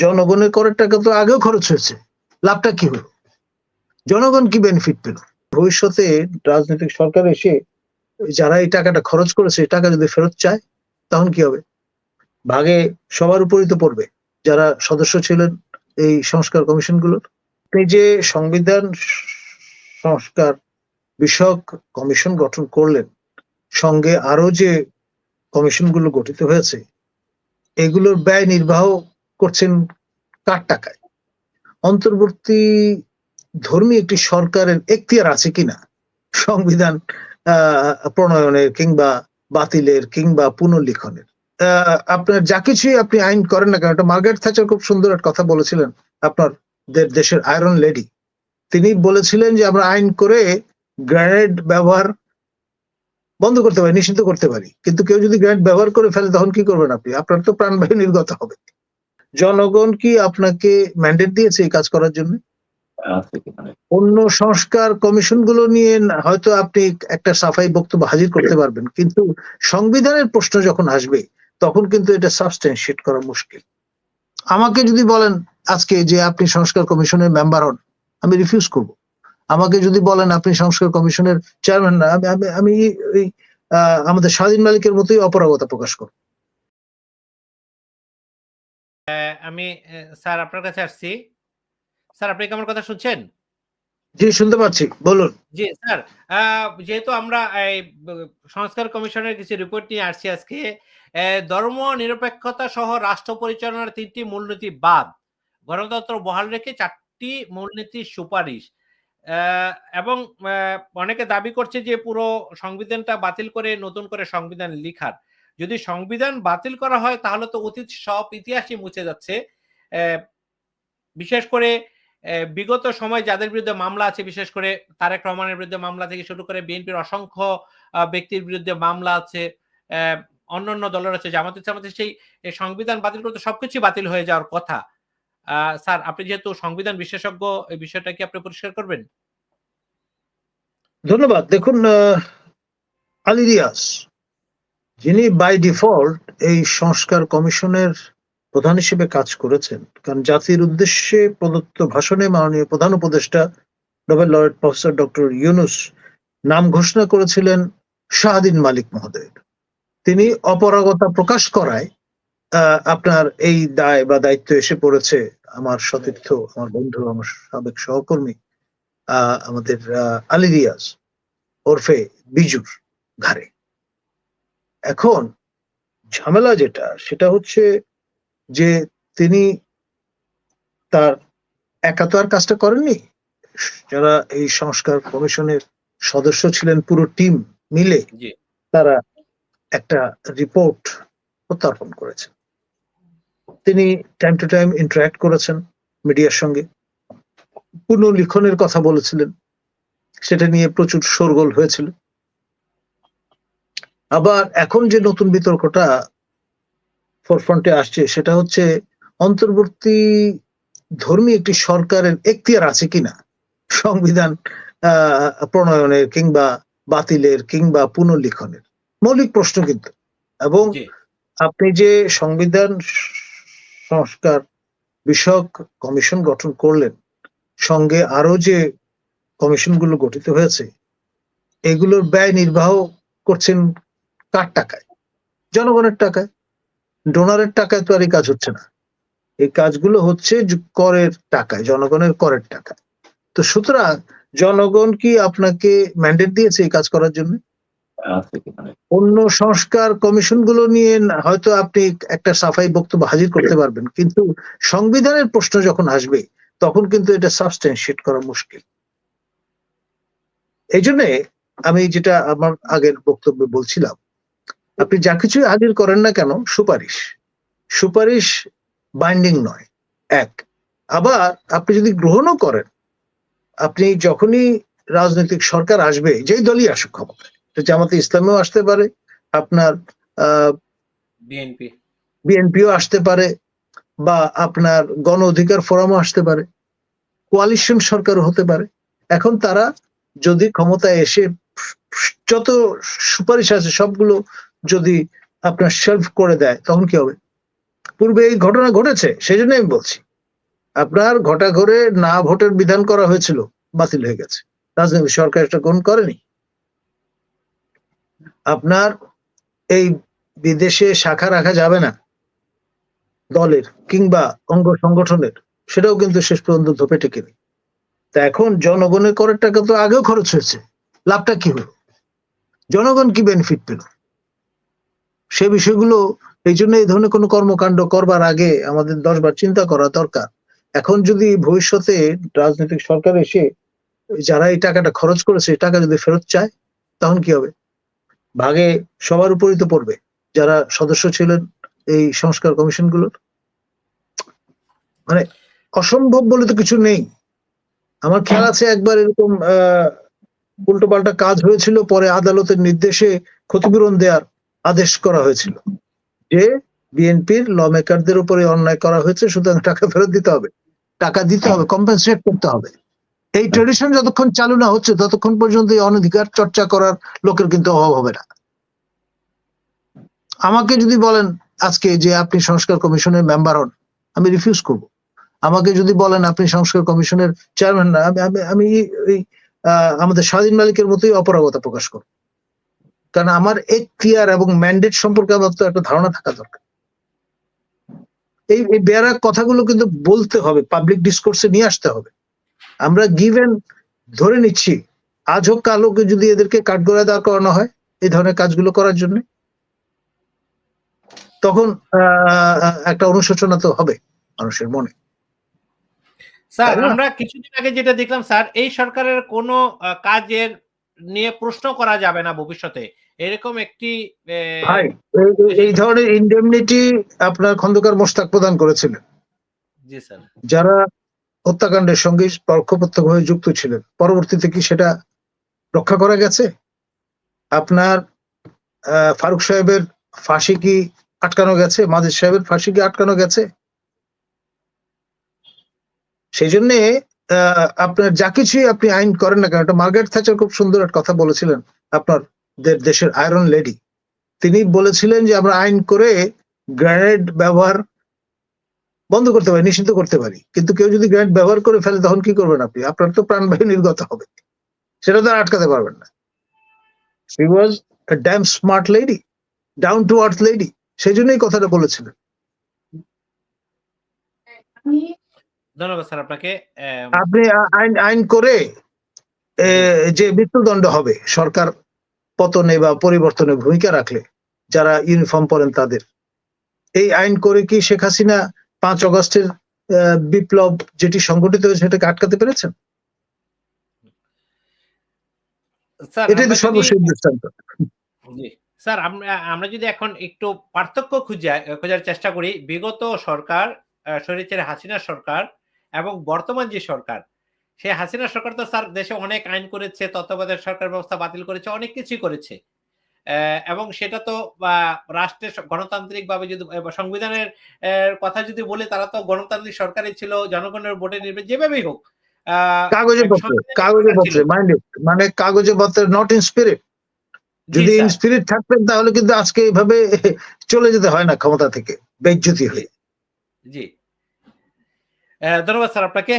জনগণের করের টাকা তো আগেও খরচ হয়েছে, লাভটা কি হলো? জনগণ কি বেনিফিট পেল? ভবিষ্যতে রাজনৈতিক সরকার এসে যারা এই টাকাটা খরচ করেছে এই টাকা যদি ফেরত চায় তখন কি হবে? ভাগে সবার উপরই তো পড়বে, যারা সদস্য ছিলেন এই সংস্কার কমিশনগুলোর। আপনি যে সংবিধান সংস্কার বিষয়ক কমিশন গঠন করলেন, সঙ্গে আরো যে কমিশনগুলো গঠিত হয়েছে, এগুলোর ব্যয় নির্বাহ করছেন কার টাকায়? অন্তর্বর্তী ধর্মী একটি সরকারের এখতিয়ার আছে কিনা সংবিধান প্রণয়নের কিংবা বাতিলের কিংবা পুনর্লিখনের? আপনার যা কিছুই আপনি আইন করেন না কেন, এটা মার্গারেট থ্যাচার খুব সুন্দর একটা কথা বলেছিলেন, আপনার দেশের আয়রন লেডি। তিনি বলেছিলেন যে আমরা আইন করে গ্রেনেড ব্যবহার বন্ধ করতে পারি, নিষিদ্ধ করতে পারি, কিন্তু কেউ যদি গ্রেনেড ব্যবহার করে ফেলে তখন কি করবেন আপনি? আপনার তো প্রাণবায়ু নির্গত হবে। জনগণ কি আপনাকে ম্যান্ডেট দিয়েছে এই কাজ করার জন্য? অন্য সংস্কার কমিশন গুলো নিয়ে হয়তো আপনি একটা সাফাই বক্তব্য হাজির করতে পারবেন, কিন্তু সংবিধানের প্রশ্ন যখন আসবে তখন কিন্তু এটা সাবস্টেনশিয়েট করা মুশকিল। আমাকে যদি বলেন আজকে যে আপনি সংস্কার কমিশনের মেম্বার হন, আমি রিফিউজ করব। আমাকে যদি বলেন আপনি সংস্কার কমিশনের চেয়ারম্যান না, আমি আমাদের স্বাধীন মালিকের মতোই অপারগতা প্রকাশ করব। আমি স্যার আপনার কাছে আসছি। স্যার আপনি কি আমার কথা শুনছেন? জি, শুনতে পাচ্ছি, বলুন। জি স্যার, যেহেতু আমরা এই সংস্কার কমিশনের কিছু রিপোর্ট নিয়ে আসছি আজকে, ধর্ম নিরপেক্ষতা সহ রাষ্ট্র পরিচালনার ৩টি মূলনীতি বাদ, গণতন্ত্র বহাল রেখে ৪টি মূলনীতির সুপারিশ। এবং অনেকে দাবি করছে যে পুরো সংবিধানটা বাতিল করে নতুন করে সংবিধান লিখার। যদি সংবিধান বাতিল করা হয় তাহলে তো অতীত সব ইতিহাসই মুছে যাচ্ছে। বিশেষ করে বিগত সময় যাদের বিরুদ্ধে মামলা আছে, বিশেষ করে তারেক রহমানের বিরুদ্ধে মামলা থেকে শুরু করে বিএনপির অসংখ্য ব্যক্তির বিরুদ্ধে মামলা আছে, অন্যান্য দলের আছে, জামাতে সেই সংবিধান বাতিল করতে সবকিছু বাতিল হয়ে যাওয়ার কথা। স্যার আপনি যেহেতু সংবিধান বিশেষজ্ঞ, এই বিষয়টা কি আপনি পরিষ্কার করবেন? ধন্যবাদ। দেখুন, আলী রিয়াজ যিনি বাই ডিফল্ট এই সংস্কার কমিশনের প্রধান হিসেবে কাজ করেছেন, কারণ জাতির উদ্দেশ্যে প্রদত্ত ভাষণে মাননীয় প্রধান উপদেষ্টা Nobel laureate professor doctor Yunus নাম ঘোষণা করেছিলেন শাহদিন মালিক মহোদয়ের। তিনি অপারগতা প্রকাশ করায় আপনার এই দায় বা দায়িত্ব এসে পড়েছে আমার সতীর্থ, আমার বন্ধু, আমার সাবেক সহকর্মী আমাদের আলী রিয়াজ ওরফে বিজুর ঘাড়ে। এখন ঝামেলা যেটা, সেটা হচ্ছে যে তিনি তার একা তো আর কাজটা করেননি। যারা এই সংস্কার কমিশনের সদস্য ছিলেন, পুরো টিম মিলে তারা একটা রিপোর্ট প্রত্যার্পণ করেছেন। তিনি টাইম টু টাইম ইন্টারঅ্যাক্ট করেছেন মিডিয়ার সঙ্গে, পুনর্লিখনের কথা বলেছিলেন, সেটা নিয়ে প্রচুর শোরগোল হয়েছিল। আবার এখন যে নতুন বিতর্কটা ফরফ্রন্টে আসছে সেটা হচ্ছে অন্তর্বর্তী ধর্মী একটি সরকারের এখতিয়ার আছে কিনা সংবিধান প্রণয়নের কিংবা বাতিলের কিংবা পুনর্লিখনের। মৌলিক প্রশ্ন কিন্তু। এবং আপনি যে সংবিধান সংস্কার বিষয়ক কমিশন গঠন করলেন, সঙ্গে আরো যে কমিশনগুলো গঠিত হয়েছে, এগুলোর ব্যয় নির্বাহ করছেন কার টাকায়? জনগণের টাকায়। ডোনারের টাকায় তো আর এই কাজ হচ্ছে না, এই কাজগুলো হচ্ছে করের টাকায়, জনগণের করের টাকায়। তো সুতরাং জনগণ কি আপনাকে ম্যান্ডেট দিয়েছে এই কাজ করার জন্য? অন্য সংস্কার কমিশন গুলো নিয়ে হয়তো আপনি একটা সাফাই বক্তব্য হাজির করতে পারবেন, কিন্তু সংবিধানের প্রশ্ন যখন আসবে তখন কিন্তু এটা সাবস্টেনশিয়েট করা মুশকিল। এই জন্য আমি যেটা আমার আগের বক্তব্যে বলছিলাম, আপনি যা কিছু হাজির করেন না কেন, সুপারিশ বাইন্ডিং নয়, এক। আবার আপনি যদি গ্রহণও করেন, আপনি যখনই রাজনৈতিক সরকার আসবে, যেই দলই আসুক ক্ষমতায়, জামাতে ইসলামেও আসতে পারে, আপনার বিএনপিও আসতে পারে, বা আপনার গণ অধিকার ফোরামও আসতে পারে, কোয়ালিশন সরকারও হতে পারে। এখন তারা যদি ক্ষমতায় এসে যত সুপারিশ আছে সবগুলো যদি আপনার শেলফ করে দেয় তখন কি হবে? পূর্বে এই ঘটনা ঘটেছে, সেই জন্য আমি বলছি আপনার ঘটা ঘরে না ভোটের বিধান করা হয়েছিল, বাতিল হয়ে গেছে, রাজনৈতিক সরকার এটা গ্রহণ করেনি। আপনার এই বিদেশে শাখা রাখা যাবে না দলের কিংবা অঙ্গ সংগঠনের, সেটাও কিন্তু শেষ পর্যন্ত ধোপে টেকেনি। তা এখন জনগণের করের টাকা তো আগেও খরচ হয়েছে, লাভটা কি হলো, জনগণ কি বেনিফিট পেল, সে বিষয়গুলো, এই জন্য এই ধরনের কোনো কর্মকাণ্ড করবার আগে আমাদের 10 বার চিন্তা করা দরকার। এখন যদি ভবিষ্যতে রাজনৈতিক সরকার এসে যারা এই টাকাটা খরচ করেছে এই টাকা যদি ফেরত চায়, তখন কি হবে? ভাগে সবার উপরই তো পড়বে, যারা সদস্য ছিলেন এই সংস্কার কমিশনগুলোর। মানে অসম্ভব বলে তো কিছু নেই। আমার খেয়াল আছে একবার এরকম উল্টো পাল্টা কাজ হয়েছিল, পরে আদালতের নির্দেশে ক্ষতিপূরণ দেওয়ার আদেশ করা হয়েছিল, যে বিএনপির ল মেকারদের উপরে অন্যায় করা হয়েছে, সুতরাং টাকা ফেরত দিতে হবে, টাকা দিতে হবে, কম্পেনসেট করতে হবে। এই ট্রেডিশন যতক্ষণ চালু না হচ্ছে ততক্ষণ পর্যন্ত এই অনধিকার চর্চা করার লোকের কিন্তু অভাব হবে না। আমাকে যদি বলেন আজকে যে আপনি সংস্কার কমিশনের মেম্বার হন, আমি রিফিউজ করব। আমাকে যদি বলেন আপনি সংস্কার কমিশনের চেয়ারম্যান না, আমি আমাদের স্বাধীন মালিকের মতোই অপারগতা প্রকাশ করব। কারণ আমার এখতিয়ার এবং ম্যান্ডেট সম্পর্কে আমার তো একটা ধারণা থাকা দরকার। এই বেয়ারা কথাগুলো কিন্তু বলতে হবে, পাবলিক ডিসকোর্সে নিয়ে আসতে হবে। আমরা গিভেন ধরে নিচ্ছি, আজ হোক কাল হোক যদি এদেরকে কাঠগড়ায় দাঁড় করানো হয় এই ধরনের কাজগুলো করার জন্য, তখন একটা অনুশোচনা তো হবে মানুষের মনে। স্যার আমরা কিছুদিন আগে যেটা দেখলাম স্যার, এই সরকারের কোনো কাজের নিয়ে প্রশ্ন করা যাবে না ভবিষ্যতে, এরকম একটি ভাই এই ধরনের ইনডেমনিটি আপনার খন্দকার মোশতাক প্রদান করেছিলেন। জি স্যার। যারা হত্যাকাণ্ডের সঙ্গে পরোক্ষপ্রত্যক্ষভাবে যুক্ত ছিলেন, পরবর্তীতে কি সেটা রক্ষা করা গেছে? আপনার ফারুক সাহেবের ফাঁসি কি আটকানো গেছে? মাজেদ সাহেবের ফাঁসি কি আটকানো গেছে? সেই জন্য আপনার যা কিছুই আপনি আইন করেন না কেন, এটা মার্গারেট থ্যাচার খুব সুন্দর একটা কথা বলেছিলেন, আপনার দেশের আয়রন লেডি। তিনি বলেছিলেন যে আমরা আইন করে গ্রেনেড ব্যবহার বন্ধ করতে পারি, নিষিদ্ধ করতে পারি, কিন্তু কেউ যদি গ্রেনেড ব্যবহার করে ফেলে তখন কি করবেন আপনি? আপনার তো প্রাণবায়ু নির্গত হবে, সেটা তো আর আটকাতে পারবেন না। She was a damn smart lady, down to earth lady, সেই জন্যই কথাটা বলেছিলেন। ধন্যবাদ স্যার আপনাকে। আপনি আইন করে যে মৃত্যুদণ্ড হবে সরকার পতনে বা পরিবর্তনে ভূমিকা রাখলে যারা ইউনিফর্ম পরেন তাদের, এই আইন করে কি শেখ হাসিনা 5 অগস্টের বিপ্লব যেটি সংগঠিত হয়েছে সেটাকে আটকাতে পেরেছেন? এটাই তো সর্বশেষ দৃষ্টান্ত। স্যার আমরা যদি এখন একটু পার্থক্য খোঁজার চেষ্টা করি, বিগত সরকার স্বৈরাচারী হাসিনা সরকার এবং বর্তমান যে সরকার, সেই হাসিনা সরকার তো স্যার দেশে অনেক আইন করেছে, তত্ত্বাবধায়ক সরকার ব্যবস্থা বাতিল করেছে, অনেক কিছুই করেছে, এবং সেটা তো রাষ্ট্রের গণতান্ত্রিক ভাবে যদি সংবিধানের কথা যদি বলি, তারা তো গণতান্ত্রিক সরকারই ছিল, জনগণের ভোটে নির্বাচন, যেভাবেই হোক কাগজে পত্রে মানে কাগজে পত্রে, নট ইন স্পিরিট। যদি ইন স্পিরিট থাকতেন তাহলে কিন্তু আজকে এইভাবে চলে যেতে হয় না ক্ষমতা থেকে বেইজ্জতি হয়ে। জি, ধন্যবাদ স্যার আপনাকে।